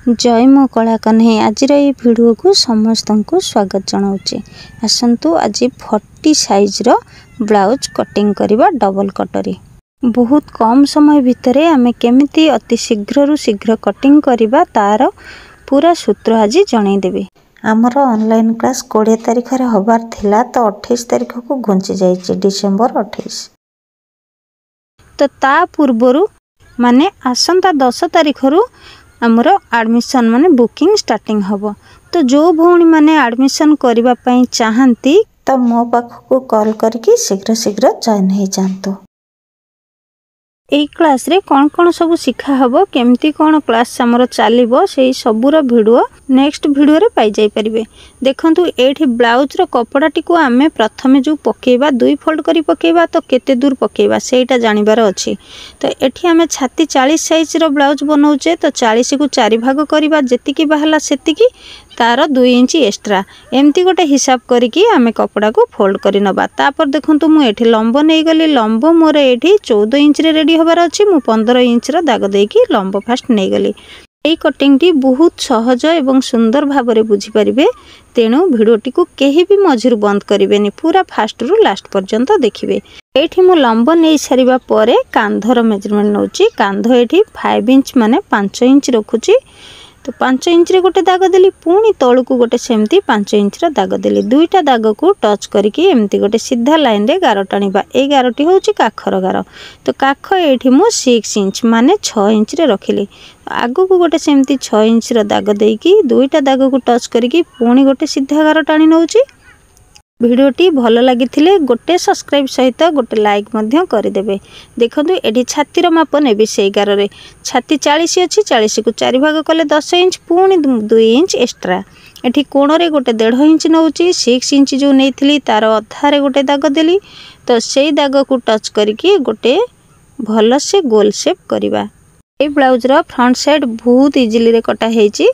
जय मो कला कन्हई आज वीडियो को समस्त को स्वागत जनाऊँचे। आसतु आज 40 साइज रो ब्लाउज कटिंग करवा डबल कटरी। बहुत कम समय भितर आमे केमिति अति शीघ्र रु शीघ्र कटिंग करवा तार पूरा सूत्र आज जनईदेवी। आमर ऑनलाइन क्लास 20 तारिख रे हबार थिला तो 28 तारिख को घुंची जाइए डिसेम्बर 28। तो ता पूर्वरु माने आसंता 10 तारिख रु आमर एडमिशन माने बुकिंग स्टार्टिंग हबो। तो जो भौणी माने एडमिशन करबा पई चाहंती तो मो पाखको कॉल करके शीघ्र शीघ्र जॉइन हो जांतो। एई क्लास रे कौन सब शिखा हबो केमती कौन क्लास हमर चलिबो सेही सबुर वीडियो नेक्स्ट वीडियो रे पाई जाई परिबे। देखंतु एठी ब्लाउज रो कपड़ाटी को आमे प्रथमे जो पकेबा 2 फोल्ड करी पकेबा तो केते दूर पकेबा सेटा जानिबार अछि। तो एठी आमे छाती 40 साइज रो ब्लाउज बनाउचे तो 40 को 4 भाग करबा जेतिकी बाहला सेतिकी तार 2 इंच एक्स्ट्रा एमती गोटे हिसाब करिकी आमे कपड़ा को फोल्ड करि नबा। तापर देखंतु मु एठी लंब नै गली लंब मोर एठी 14 इंच रे रेडी होबार अछि। मु 15 इंच रो दाग देकी लंब फास्ट नै गली। एई कटिंग टी बहुत सहज एवं सुंदर भाबरे बुझी परिबे। तेणु भिडियोटी को केही भी मझिरु बंद करिवेनी पूरा फास्ट रु लास्ट पर्यंत देखिबे। एठी मु लंब नै सारिबा परे कांधर मेजरमेंट नउची। कांध एठी 5 इंच माने 5 इंच रखुची। तो 5 इंच रे गोटे दाग देली पुणी तळु को गोटे सेमती 5 इंच रा दाग देली। दुईटा दाग को टच करके एमती गोटे सीधा लाइन रे गार टाणीबा। ए गारटी होची काखर गार। तो काख एठी मु 6 इंच माने 6 इंच रे रखिली। आगु को गोटे सेमती 6 इंच रा दाग देकी दुईटा दाग को टच करके पुणी गोटे सीधा गार टाणी नउची। भिडियोटी भल लगी गोटे सब्सक्राइब सहित गोटे लाइक मध्य करदेवे। देखो एटी छातीर माप नेबी से गार रे छाती 40 अच्छी 40 को 4 भाग कले 10 इंच पुणी 2 इंच एक्स्ट्रा। एटी कोण रे गोटे 1.5 इंच नउची 6 इंच जो नेइथिली तार अधारे गोटे दाग देली। तो सेई दाग को टच करके गोटे भल से गोल शेप करवा। ए ब्लाउज रो फ्रंट साइड बहुत इजीली रे कटा हेची।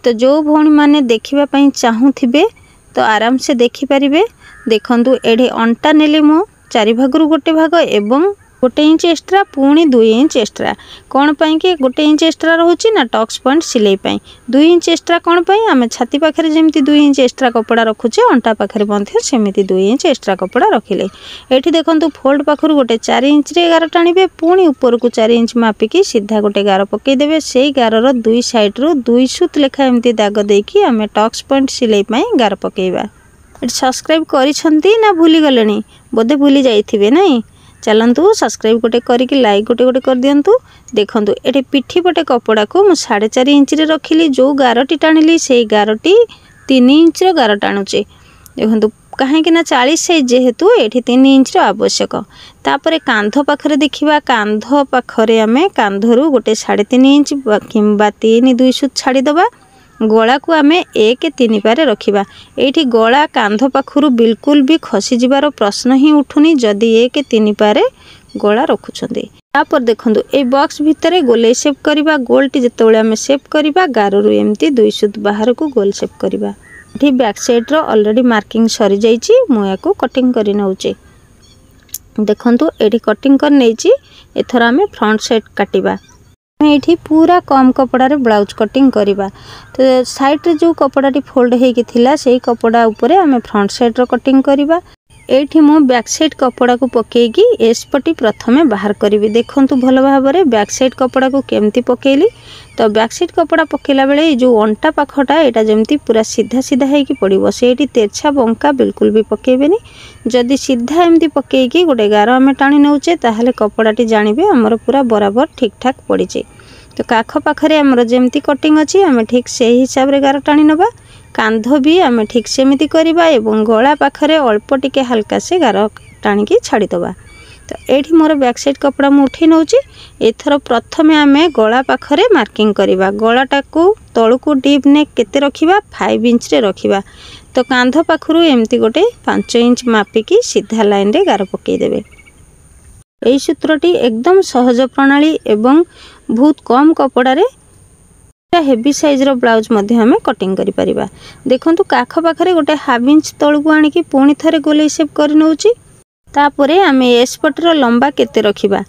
तो जो भौणी माने देखिबा पई चाहूथिबे तो आराम से देखि परिबे। देखंतु एठी अंटा नेली मु 4 भागरु गोटे भाग एवं 1 इंच एक्स्ट्रा पुणी 2 इंच एक्स्ट्रा। कोन पई के 1 इंच एक्स्ट्रा रहउची ना टक्स पॉइंट सिलाई पई। 2 इंच एक्स्ट्रा कोन पई आमे छाती पाखरे जेमती 2 इंच एक्स्ट्रा कपड़ा रखुचे अंटा पाखरे बंथे सेमिति 2 इंच एक्स्ट्रा कपड़ा रखिले। एठी देखंतु फोल्ड पाखरु गोटे 4 इंच रे गार टाणीबे पुणी ऊपर को 4 इंच मापिकी सीधा गोटे गार पकई देबे। सेई गार रो 2 साइड रो 2 सूत लेखा एमती दाग देकी आमे टक्स पॉइंट सिलाई पई गार पकेइबा। एठी सब्सक्राइब करिसंती ना भूली गलेनी बोधे भूली जाइथिबे नाही। चलंतु सब्सक्राइब गोटे करिकी लाइक गोटे गोटे कर दियंतु। देखंतु एठी पिठी पटे कपड़ा को मु 4.5 इंच रे रखिली। जो गारटी टाणिली सेई गारटी 3 इंच रो गार टाणुचे। देखंतु काहे कि ना 40 साइज जेहेतु एठी 3 इंच रो आवश्यक। तापरे कांध पाखरे देखिबा कांध पाखरे आमे कांधरु गोटे 3.5 इंच किंबा 3 2 सूत छाडी दबा। गला को आमे 1-3 पारे रखिबा। एठी गला कांध पाखरु बिल्कुल भी खसी जिबार प्रश्न ही उठुनी जदी 1-3 पारे गला रखुछंदी। तापर देखंतु ए बॉक्स भितरे गोले शेप करबा। गोलटी जेतेबेले आमे शेप करबा गाररु एमती 2 सूत बाहर को गोल शेप करबा। एठी बैक साइड रो ऑलरेडी मार्किंग सरी जाईची। मु याको कटिंग करि नउचे। देखंतु एठी कटिंग कर नेची। एथरा आमे फ्रंट साइड काटिबा। एठी पूरा कम कपड़ा रे ब्लाउज कटिंग करबा। तो साइड रे जो कपड़ाटी फोल्ड हेकी थिला सेही कपड़ा ऊपर आमे फ्रंट साइड रो कटिंग करबा। एठी मो बैक साइड कपड़ा को पकेकी एस पटी प्रथमे बाहर करबी। देखंतु भल भाबरे बैक साइड कपड़ा को केमती पकेली। तो बैक साइड कपड़ा पकेला बेले जो अंटा पाखटा एटा जेमती पूरा सीधा सीधा हेकी पड़िबो। सेठी तेरछा बंका बिल्कुल भी पकेबेनी। जदी सीधा एमती पकेकी गोटे गार आमे टाणी नउचे ताहाले कपड़ाटी जानिबे हमर पूरा बराबर ठीक ठाक पड़िचे। तो काख पाखरे हमर जेमती कटिंग अछि आमे ठीक सेही हिसाब रे गार टाणी नबा। कांध भी आमे ठीक सेमिति करबा एवं गला पाखरे अल्प टिके हल्का से गार टाणी की छाडी दबा। तो एठी मोर बैक साइड कपड़ा मु उठी नउची। एथरो प्रथमे आमे गला पाखरे मार्किंग करबा। गलाटा को तळु को डीप नेक केते रखिबा 5 इंच रे रखिबा। तो कांध पाखरु एमती गोटे 5 इंच मापिकी सीधा लाइन रे गार पकई देबे। एई सूत्रटी एकदम सहज प्रणाली एवं बहुत कम कपड़ा रे हेवी साइज रो ब्लाउज मध्य हमें कटिंग करि परिबा। देखंतु काख पाखरे गोटे 1/2 इंच तळु को आनी की पुणी थरे गोले शेप कर नउची। तापरे आमे एस पटर लंबा केते रखिबा।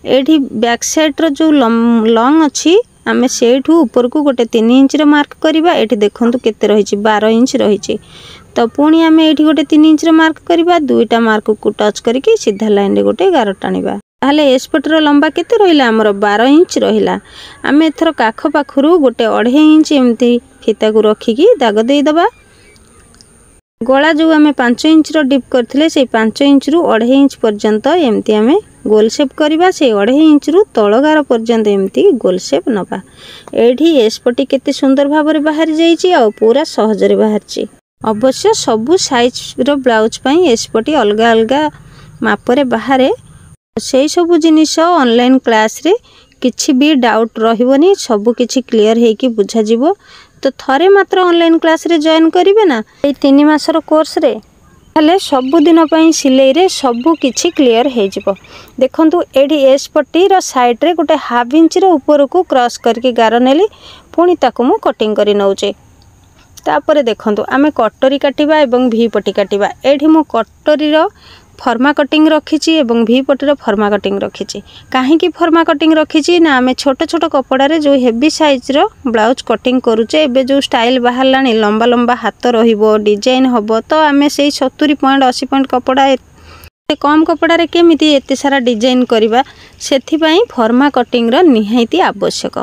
एठी बैक साइड रो जो लॉन्ग अछि आमे सेठू ऊपर को गोटे 3 इंच रो मार्क करबा। एठी देखंतु केते रहिछि 12 इंच रहिछि। तो पुणी आमे एठी गोटे 3 इंच रो मार्क करबा। दुईटा मार्क को टच करके सीधा लाइन रे गोटे गार टाणीबा। ताहले एस्पट रो लंबा केते रहिला हमर 12 इंच रहिला। आमे एथरो काख पाखरु गोटे 1.5 इंच एमती फीता को रखिकी दाग देई दबा। गला जो आमे 5 इंच रो डिप करथिले से 5 इंच रु 1.5 इंच पर्यंत एमती आमे गोल शेप करबा। से 1.5 इंच रु तळगार पर्यंत एमती गोल शेप नबा। एठी एस्पटी केते सुंदर भाबरे बाहर जाईची आ पूरा सहज रे बाहरची। अवश्य सबु साइज रो ब्लाउज पई एस्पटी अलगा अलगा मापरे बाहरे। से सबु जिनिस ऑनलाइन क्लास रे किछि भी डाउट रहिबोनी, सबु किछि क्लियर हेकी बुझा जिवो। तो थरे मात्र ऑनलाइन क्लास रे जॉइन करिवे ना ए 3 मासर कोर्स रे, हले सबु दिन पई सिलाई रे सबु किछि क्लियर हे जिवो। देखंतु एडी एस पट्टी रो साइड रे गोटे 1/2 इंच रो ऊपर को क्रॉस करके गार नेली। पुणी ताकू मु कटिंग करि नउचे। तापरे देखंतु आमे कटोरी काटिबा एवं भी पट्टी काटिबा। एठी मु कटोरी रो फर्मा कटिंग रखिची एवं भी पट्टी रो फर्मा कटिंग रखिची। काहे की फर्मा कटिंग रखिची ना आमे छोट छोट कपड़ा रे जो हेवी साइज रो ब्लाउज कटिंग करूचे। एबे जो स्टाइल बाहरलानी लंबा लंबा हाथ रहिबो, डिजाइन हबो, तो आमे सेई 70 पॉइंट 80 पॉइंट कपड़ा कम कपड़ा रे केमिति एते सारा डिजाइन करबा, सेथि पई फर्मा कटिंग रो निहायती आवश्यक।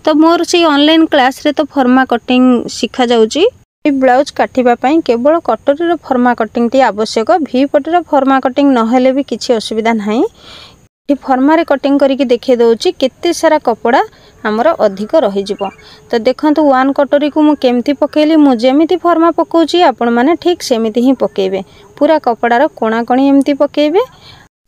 तो मोर से ऑनलाइन क्लास रे तो फर्मा कटिंग सिखा जाउची। ब्लाउज काटिबा पई केवल कटोरी रो फर्मा कटिंग टी आवश्यक। भी पट्टी रो फर्मा कटिंग नहेले भी किछि असुविधा नाही। इ फर्मा रे कटिंग करिके देखे दउची केते सारा कपड़ा हमर अधिक रहि जिवो। तो देखंतु 1 कटोरी को मु केमती पकेली, मु जेमिति फर्मा पकोची आपण माने ठीक सेमिति ही पकेबे। पूरा कपड़ा रो कोणा कोणी एमती पकेबे,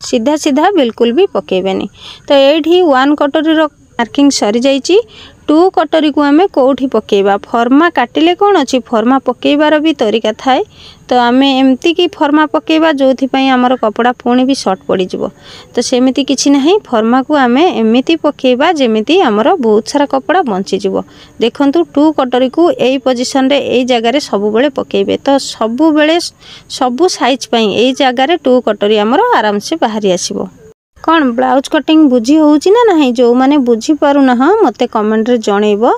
सीधा सीधा बिल्कुल भी पकेबेनी। तो एठी 1 कटोरी रो मार्किंग सरी जाईची। 2 कटोरी को आमे कोठी पकेबा। फर्मा काटिले कोन अछि, फर्मा पकेबार भी तरीका थाए। तो आमे एमती की फर्मा पकेबा जोथि पई हमर कपड़ा पुणी भी शॉर्ट पड़ी जिवो। तो सेमिति किछि नाही, फर्मा को आमे एमिति पकेबा जेमिति हमर बहुत सारा कपड़ा बंची जिवो। देखंतु 2 कटोरी को एई पोजीशन रे एई जगह रे सब बेले पकेबे। तो सब बेले सब साइज पई एई जगह रे 2 कटोरी हमर आराम से बाहरी आसीबो। कौन ब्लाउज कटिंग बुझी होउची ना नहीं, जो माने बुझी पारु ना मते कमेंट रे जणैबो।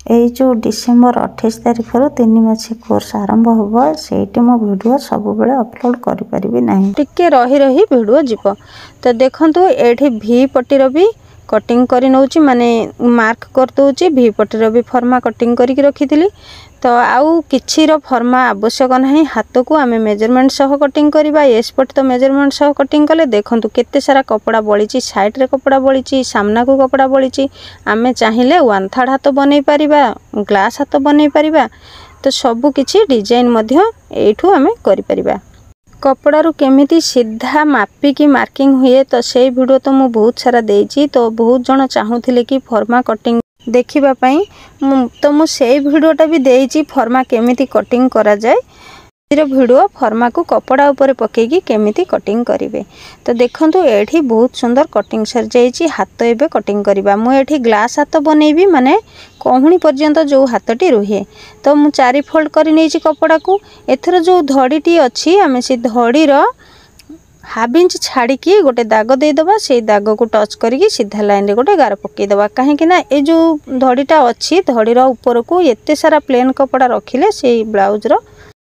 एई जो डिसेंबर 28 तारिख रो 3 मासी कोर्स आरंभ होबो, सेठी मो वीडियो सब बेले अपलोड करि परिबि नाही, टिके रही रही वीडियो जिवो। तो देखंतु एठी भी पट्टी रो भी कटिंग करि नउची, माने मार्क कर दोची। भी पट्टी रो भी फर्मा कटिंग करि रखिथिली। तो आउ किछि रो फर्मा आवश्यक नाही। हाथ को आमे मेजरमेंट सह कटिंग करबा। एस पट तो मेजरमेंट सह कटिंग कले देखंतु केते सारा कपड़ा बळीची, साइड रे कपड़ा बळीची, सामना को कपड़ा बळीची। आमे चाहिले 1/3 हाथ बनै परिबा, ग्लास हाथ बनै परिबा। तो सब किछि डिजाइन मध्य एठू आमे करि परिबा। कपड़ा रू केमिति सीधा मापी की मार्किंग हुए, तो से वीडियो तो मु बहुत सारा देइची। तो बहुत जण चाहुथिले कि फर्मा कटिंग देखिबा पई, तो मु से वीडियोटा भी देइची फर्मा केमिति कटिंग करा जाय। वीडियो फर्मा को कपड़ा ऊपर पकेगी केमिति कटिंग करिवे। तो देखंतु एठी बहुत सुंदर कटिंग सर जाइची। हाथ एबे कटिंग करिबा। मु एठी ग्लास हाथ बनेबी, माने कोहुणी पर्यंत जो हाथटी रुहे। तो मु 4 फोल्ड करि नेची कपड़ा को। एथरो जो धड़ीटी अछि, आमे से धड़ी रो 1/2 इंच छाड़ी की गोटे दाग दे दबा। से दाग को टच करके सीधा लाइन रे गोटे गार पके दबा। काहे कि ना ए जो धड़ीटा अछि, धड़ी रो ऊपर को एते सारा प्लेन कपड़ा रखिले से ब्लाउज रो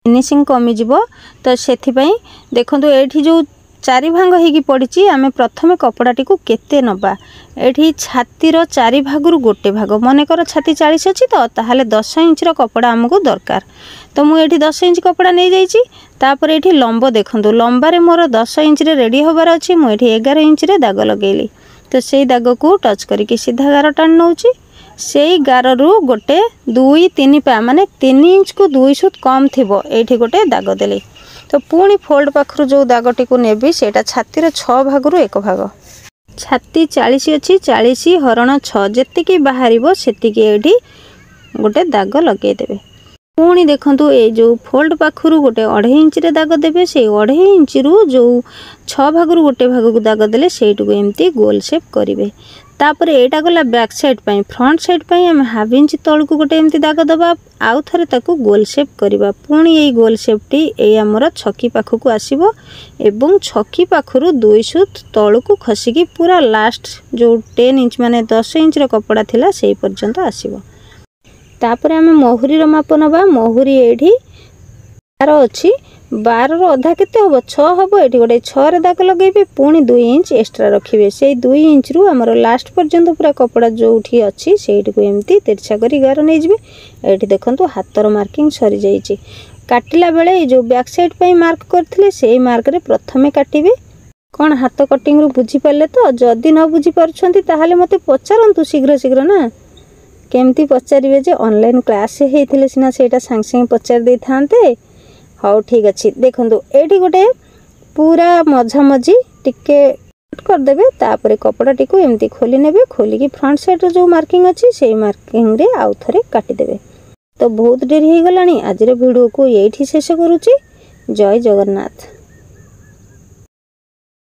फिनिशिंग कमी जिवो। तो सेथि पई देखंतु एठी जो 4 भाग हेकी पड़िची, आमे प्रथमे कपड़ाटी को केते नबा। एठी छाती रो 4 भागरु गोटे भाग, मने कर छाती 40 अछि तो ताहाले 10 इंच रो कपड़ा हमको दरकार। तो मु एठी 10 इंच कपड़ा नै जाईची। तापर एठी लंब देखंतु, लंबा रे मोर 10 इंच रे रेडी होबार अछि। मु एठी 11 इंच रे दाग लगेली। तो सेई दाग को टच करके सीधा गार टाण नउची। सेई गार रु गोटे 2-3 पा, माने 3 इंच को 2 सुत कम थिबो, एठी गोटे दाग देली। तो पुणी फोल्ड पाखरु जो दागटी को नेबी, सेटा छाती रे 6 भागरु 1 भाग। छाती 40 अछि, 40 हरण 6 जेतिकी बाहरिबो सेतिकी एठी गोटे दाग लगेई देबे। पुणी देखंतु ए जो फोल्ड पाखरु गोटे 2.5 इंच रे दाग देबे। से 2.5 इंच रु जो 6 भागरु गोटे भाग को दाग देले सेटू एमती गोल शेप करिवे। तापर एटा गला बैक साइड पई फ्रंट साइड पई हम हाफ इंच तळकु गोटे एमती दाग दबा आउ थरे ताकू गोल शेप करबा पुणी एई गोल शेप टी एई हमर छकी पाखकु आसीबो एवं छकी पाखरु 2 सुत तळकु खसिकी पूरा लास्ट जो 10 इंच माने 10 इंच रो कपड़ा थिला सेई पर्यंत आसीबो। तापर हम मोहरी रो माप नबा मोहरी एठी 12 अछि 12 रो अधा केते होबो 6 होबो एठी गोटे 6 रे दाग लगेबे पुणी 2 इंच एक्स्ट्रा रखिबे सेई 2 इंच रु हमर लास्ट पर्यंत पूरा कपड़ा जोठी अछि सेठी को एमती तिरछा करी गार नै जिबे। एठी देखंतु हातर मार्किंग सरी जाईची काटिला बेले जो बैक साइड पई मार्क करथिले सेई मार्क रे प्रथमे काटिबे। कोन हाथ कटिंग रु बुझी पाले तो जदी न बुझी परछंती ताहाले मते पचारंतु शीघ्र शीघ्र ना केमती पचारिबे जे ऑनलाइन क्लास हेथिले सिना सेटा संग संग पचार दे थांते। हाउ ठीक अछि देखंतु एठी गोटे पूरा मझा मझी टिके कर देबे तापरे कपड़ा टिको एमती खोली नेबे खोली की फ्रंट साइड रो जो मार्किंग अछि सेई मार्किंग रे आउ थरे काटी देबे। तो बहुत देरी हे गलानी आज रे वीडियो को एठी शेष करूची। जय जगन्नाथ।